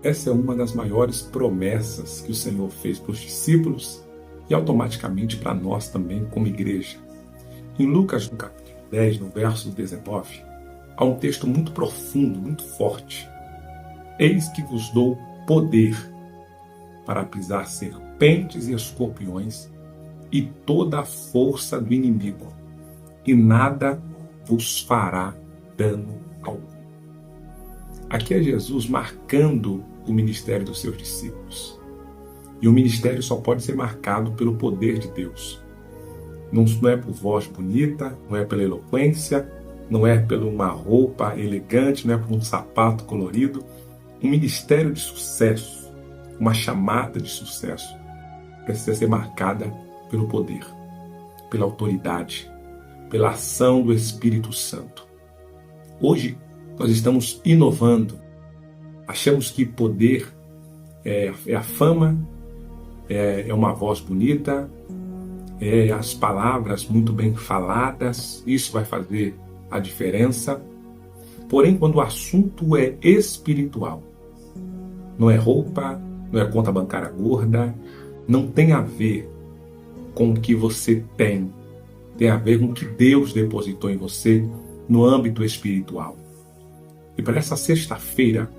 Essa é uma das maiores promessas que o Senhor fez para os discípulos e automaticamente para nós também como igreja. Em Lucas, no capítulo 10, no verso 19, há um texto muito profundo, muito forte. Eis que vos dou poder para pisar serpentes e escorpiões e toda a força do inimigo, e nada vos fará dano algum. Aqui é Jesus marcando o ministério dos seus discípulos. E o ministério só pode ser marcado pelo poder de Deus. Não é por voz bonita, não é pela eloquência, não é por uma roupa elegante, não é por um sapato colorido. Um ministério de sucesso, uma chamada de sucesso, precisa ser marcada pelo poder, pela autoridade, pela ação do Espírito Santo. Hoje, nós estamos inovando. Achamos que poder é a fama, é uma voz bonita, é as palavras muito bem faladas, isso vai fazer a diferença. Porém, quando o assunto é espiritual, não é roupa, não é conta bancária gorda, não tem a ver com o que você tem a ver com o que Deus depositou em você no âmbito espiritual. E para essa sexta-feira,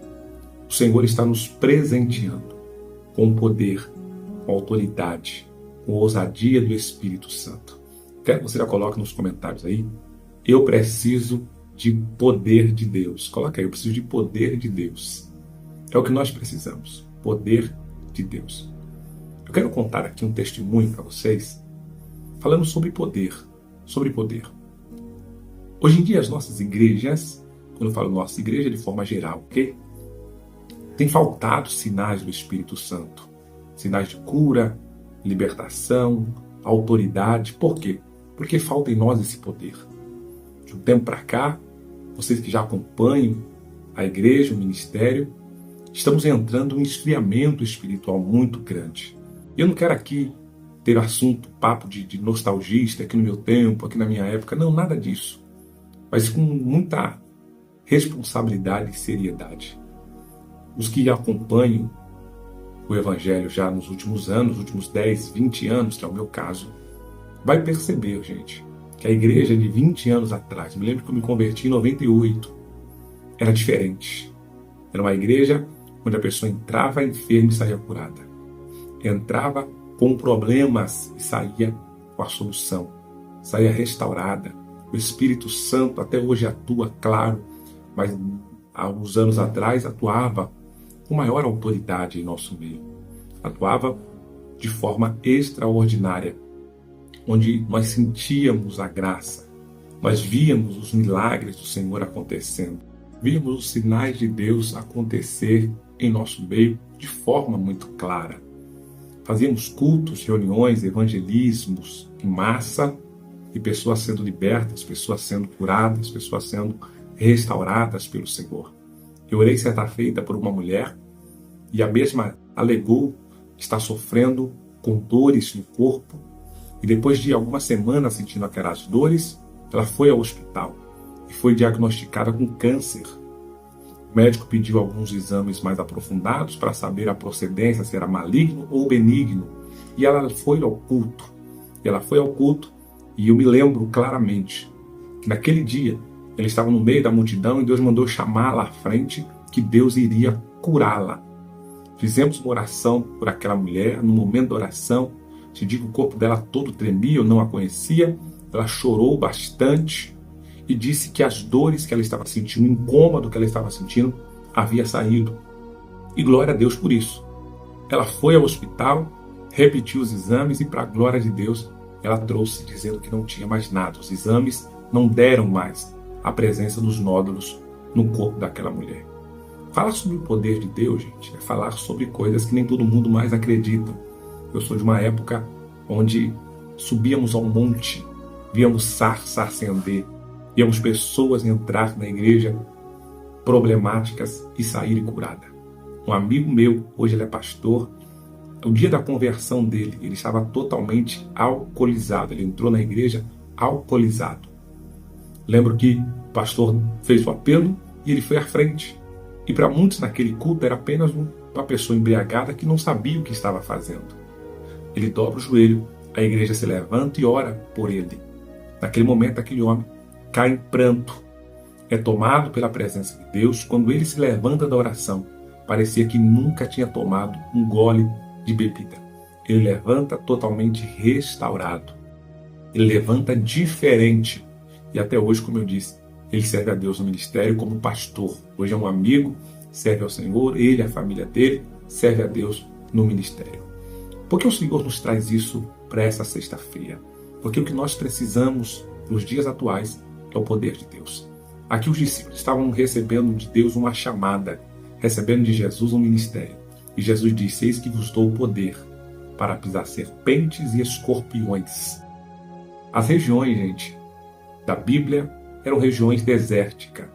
o Senhor está nos presenteando com poder, com autoridade, com ousadia do Espírito Santo. Quero que você já coloque nos comentários aí, eu preciso de poder de Deus. Coloca aí, eu preciso de poder de Deus. É o que nós precisamos, poder de Deus. Eu quero contar aqui um testemunho para vocês, falando sobre poder, Hoje em dia as nossas igrejas, quando eu falo nossa igreja de forma geral, ok? Tem faltado sinais do Espírito Santo. Sinais de cura, libertação, autoridade. Por quê? Porque falta em nós esse poder. De um tempo para cá, vocês que já acompanham a igreja, o ministério, estamos entrando em um esfriamento espiritual muito grande. Eu não quero aqui ter assunto, papo de nostalgista, aqui no meu tempo, aqui na minha época. Não, nada disso. Mas com muita responsabilidade e seriedade. Os que acompanham o Evangelho já nos últimos anos, últimos 10, 20 anos, que é o meu caso, vai perceber, gente, que a igreja de 20 anos atrás, me lembro que eu me converti em 98, era diferente. Era uma igreja onde a pessoa entrava enferma e saía curada. Entrava com problemas e saía com a solução. Saía restaurada. O Espírito Santo até hoje atua, claro, mas há uns anos atrás atuava com maior autoridade em nosso meio. Atuava de forma extraordinária, onde nós sentíamos a graça, nós víamos os milagres do Senhor acontecendo, víamos os sinais de Deus acontecer em nosso meio de forma muito clara. Fazíamos cultos, reuniões, evangelismos em massa, e pessoas sendo libertas, pessoas sendo curadas, pessoas sendo restauradas pelo Senhor. Eu orei certa feita por uma mulher e a mesma alegou estar sofrendo com dores no corpo e depois de algumas semanas sentindo aquelas dores, ela foi ao hospital e foi diagnosticada com câncer. O médico pediu alguns exames mais aprofundados para saber a procedência, se era maligno ou benigno, e ela foi ao culto. E eu me lembro claramente que naquele dia ela estava no meio da multidão e Deus mandou chamá-la à frente que Deus iria curá-la. Fizemos uma oração por aquela mulher. No momento da oração, te digo, o corpo dela todo tremia, eu não a conhecia. Ela chorou bastante e disse que as dores que ela estava sentindo, o incômodo que ela estava sentindo, havia saído. E glória a Deus por isso. Ela foi ao hospital, repetiu os exames e, para a glória de Deus, ela trouxe dizendo que não tinha mais nada. Os exames não deram mais a presença dos nódulos no corpo daquela mulher. Falar sobre o poder de Deus, gente, é falar sobre coisas que nem todo mundo mais acredita. Eu sou de uma época onde subíamos ao monte, víamos sarça acender, víamos pessoas entrar na igreja problemáticas e saírem curadas. Um amigo meu, hoje ele é pastor, o dia da conversão dele, ele estava totalmente alcoolizado. Ele entrou na igreja alcoolizado. Lembro que o pastor fez o apelo e ele foi à frente. E para muitos naquele culto era apenas uma pessoa embriagada que não sabia o que estava fazendo. Ele dobra o joelho, a igreja se levanta e ora por ele. Naquele momento, aquele homem cai em pranto. É tomado pela presença de Deus. Quando ele se levanta da oração, parecia que nunca tinha tomado um gole de bebida. Ele levanta totalmente restaurado. Ele levanta diferente. E até hoje, como eu disse, ele serve a Deus no ministério como pastor. Hoje é um amigo, serve ao Senhor, ele, a família dele, serve a Deus no ministério. Por que o Senhor nos traz isso para essa sexta-feira? Porque o que nós precisamos nos dias atuais é o poder de Deus. Aqui os discípulos estavam recebendo de Deus uma chamada, recebendo de Jesus um ministério. E Jesus disse: eis que vos dou o poder para pisar serpentes e escorpiões. As regiões, gente, da Bíblia eram regiões desérticas,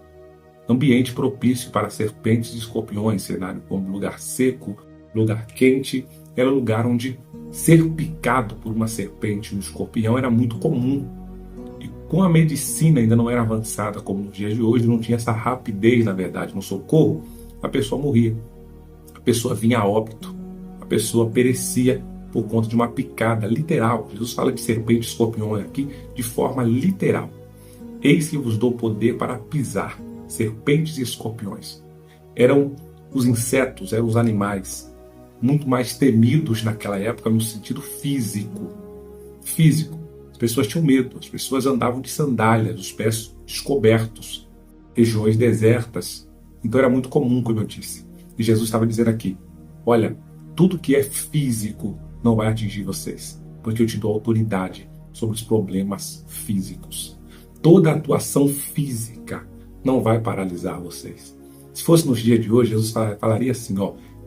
ambiente propício para serpentes e escorpiões, cenário como lugar seco, lugar quente, era lugar onde ser picado por uma serpente ou um escorpião era muito comum. E com a medicina ainda não era avançada como nos dias de hoje, não tinha essa rapidez, na verdade, no socorro, a pessoa morria, a pessoa vinha a óbito, a pessoa perecia por conta de uma picada literal. Jesus fala de serpente e escorpião aqui de forma literal. Eis que vos dou poder para pisar serpentes e escorpiões. Eram os insetos, eram os animais muito mais temidos naquela época no sentido físico. As pessoas tinham medo, as pessoas andavam de sandálias, os pés descobertos, regiões desertas. Então era muito comum, como eu disse. E Jesus estava dizendo aqui: olha, tudo que é físico não vai atingir vocês, porque eu te dou autoridade sobre os problemas físicos. Toda atuação física não vai paralisar vocês. Se fosse nos dias de hoje, Jesus falaria assim: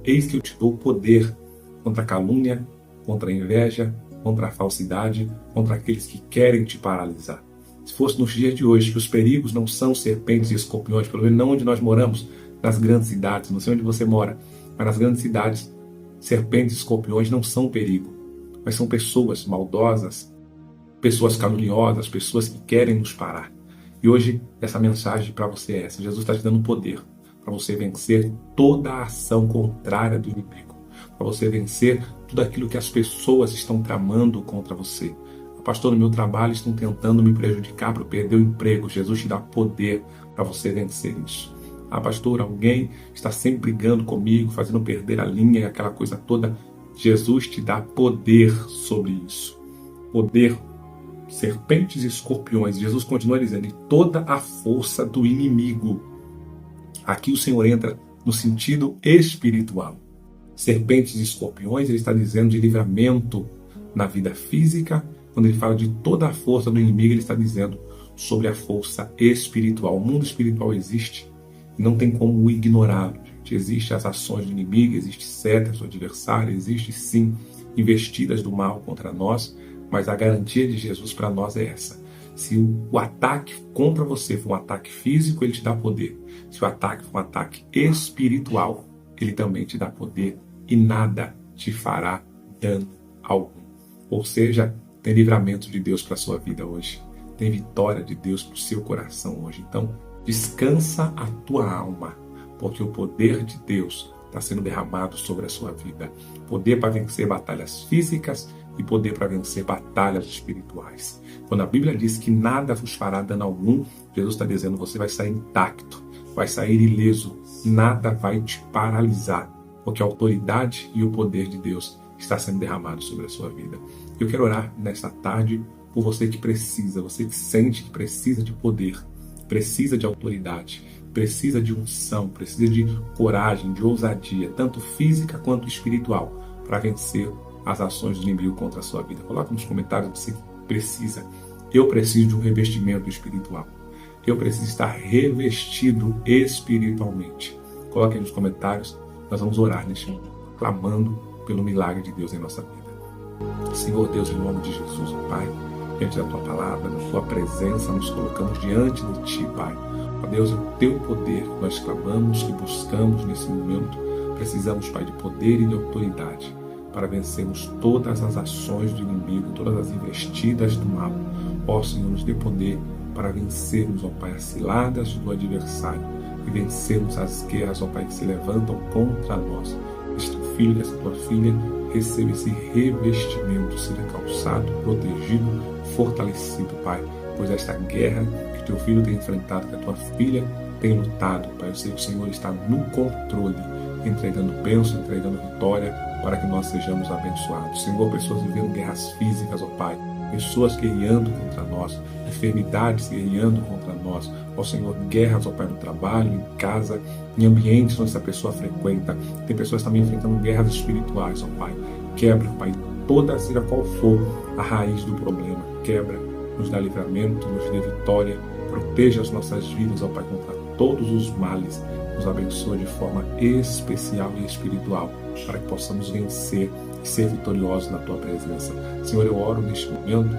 eis que eu te dou poder contra a calúnia, contra a inveja, contra a falsidade, contra aqueles que querem te paralisar. Se fosse nos dias de hoje, que os perigos não são serpentes e escorpiões, pelo menos não onde nós moramos, nas grandes cidades, não sei onde você mora, mas nas grandes cidades, serpentes e escorpiões não são perigo, mas são pessoas maldosas, pessoas caluniosas, pessoas que querem nos parar. E hoje, essa mensagem para você é essa: Jesus está te dando poder para você vencer toda a ação contrária do inimigo, para você vencer tudo aquilo que as pessoas estão tramando contra você. Pastor, no meu trabalho estão tentando me prejudicar para eu perder o emprego. Jesus te dá poder para você vencer isso. Pastor, alguém está sempre brigando comigo, fazendo perder a linha e aquela coisa toda. Jesus te dá poder sobre isso. Poder, serpentes e escorpiões. Jesus continua dizendo: e toda a força do inimigo. Aqui o Senhor entra no sentido espiritual. Serpentes e escorpiões, ele está dizendo de livramento na vida física. Quando ele fala de toda a força do inimigo, ele está dizendo sobre a força espiritual. O mundo espiritual existe e não tem como ignorá-lo. Existem as ações do inimigo, existe setas do adversário, existe sim investidas do mal contra nós, mas a garantia de Jesus para nós é essa: se o ataque contra você for um ataque físico, ele te dá poder. Se o ataque for um ataque espiritual, ele também te dá poder e nada te fará dano algum. Ou seja, tem livramento de Deus para a sua vida hoje. Tem vitória de Deus para o seu coração hoje. Então, descansa a tua alma, porque o poder de Deus está sendo derramado sobre a sua vida. Poder para vencer batalhas físicas e poder para vencer batalhas espirituais. Quando a Bíblia diz que nada vos fará dano algum, Jesus está dizendo: você vai sair intacto, vai sair ileso, nada vai te paralisar, porque a autoridade e o poder de Deus está sendo derramado sobre a sua vida. Eu quero orar nesta tarde por você que precisa, você que sente que precisa de poder, precisa de autoridade, precisa de unção, precisa de coragem, de ousadia, tanto física quanto espiritual, para vencer as ações do inimigo contra a sua vida. Coloque nos comentários que você precisa. Eu preciso de um revestimento espiritual. Eu preciso estar revestido espiritualmente. Coloque aí nos comentários. Nós vamos orar neste momento, clamando pelo milagre de Deus em nossa vida. Senhor Deus, em nome de Jesus, Pai, diante da Tua palavra, na Tua presença, nos colocamos diante de Ti, Pai. Ó Deus, é o Teu poder que nós clamamos e buscamos nesse momento. Precisamos, Pai, de poder e de autoridade para vencermos todas as ações do inimigo, todas as investidas do mal. Ó Senhor, nos dê poder para vencermos, ó Pai, as ciladas do adversário, e vencermos as guerras, ó Pai, que se levantam contra nós. Este teu filho, essa tua filha, receba esse revestimento, seja calçado, protegido, fortalecido, Pai, pois esta guerra que teu filho tem enfrentado, que a tua filha tem lutado, Pai, eu sei que o Senhor está no controle, entregando bênção, entregando vitória, para que nós sejamos abençoados. Senhor, pessoas vivendo guerras físicas, ó Pai, pessoas guerreando contra nós, enfermidades guerreando contra nós, ó Senhor, guerras, ó Pai, no trabalho, em casa, em ambientes onde essa pessoa frequenta. Tem pessoas também enfrentando guerras espirituais, ó Pai. Quebra, Pai, toda, seja qual for a raiz do problema. Quebra, nos dá livramento, nos dê vitória, proteja as nossas vidas, ó Pai, contra todos os males. Nos abençoa de forma especial e espiritual, para que possamos vencer e ser vitoriosos na Tua presença. Senhor, eu oro neste momento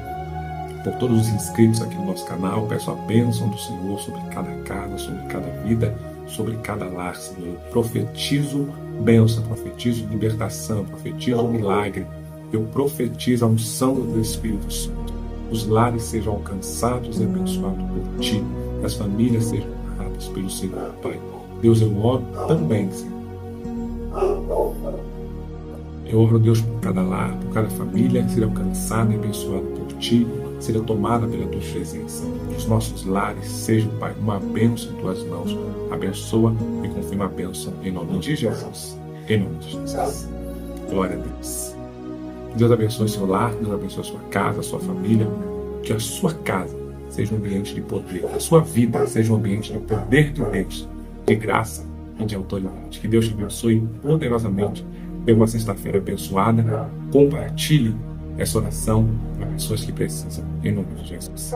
por todos os inscritos aqui no nosso canal, peço a bênção do Senhor sobre cada casa, sobre cada vida, sobre cada lar, Senhor. Eu profetizo bênção, profetizo libertação, profetizo milagre, eu profetizo a unção do Espírito Santo. Os lares sejam alcançados e abençoados por Ti, que as famílias sejam honradas pelo Senhor, Pai. Deus, eu oro também, Senhor. Eu oro, Deus, por cada lar, por cada família, que seja alcançada e abençoada por Ti, seja tomada pela Tua presença. Que os nossos lares sejam, Pai, uma bênção em Tuas mãos. Abençoa e confirma a bênção em nome de Jesus. Em nome de Jesus. Glória a Deus. Deus abençoe o seu lar, Deus abençoe a sua casa, a sua família. Que a sua casa seja um ambiente de poder, que a sua vida seja um ambiente de poder de Deus, de graça e de autoridade. Que Deus te abençoe poderosamente. Tenha uma sexta-feira abençoada. Compartilhe essa oração para pessoas que precisam. Em nome de Jesus.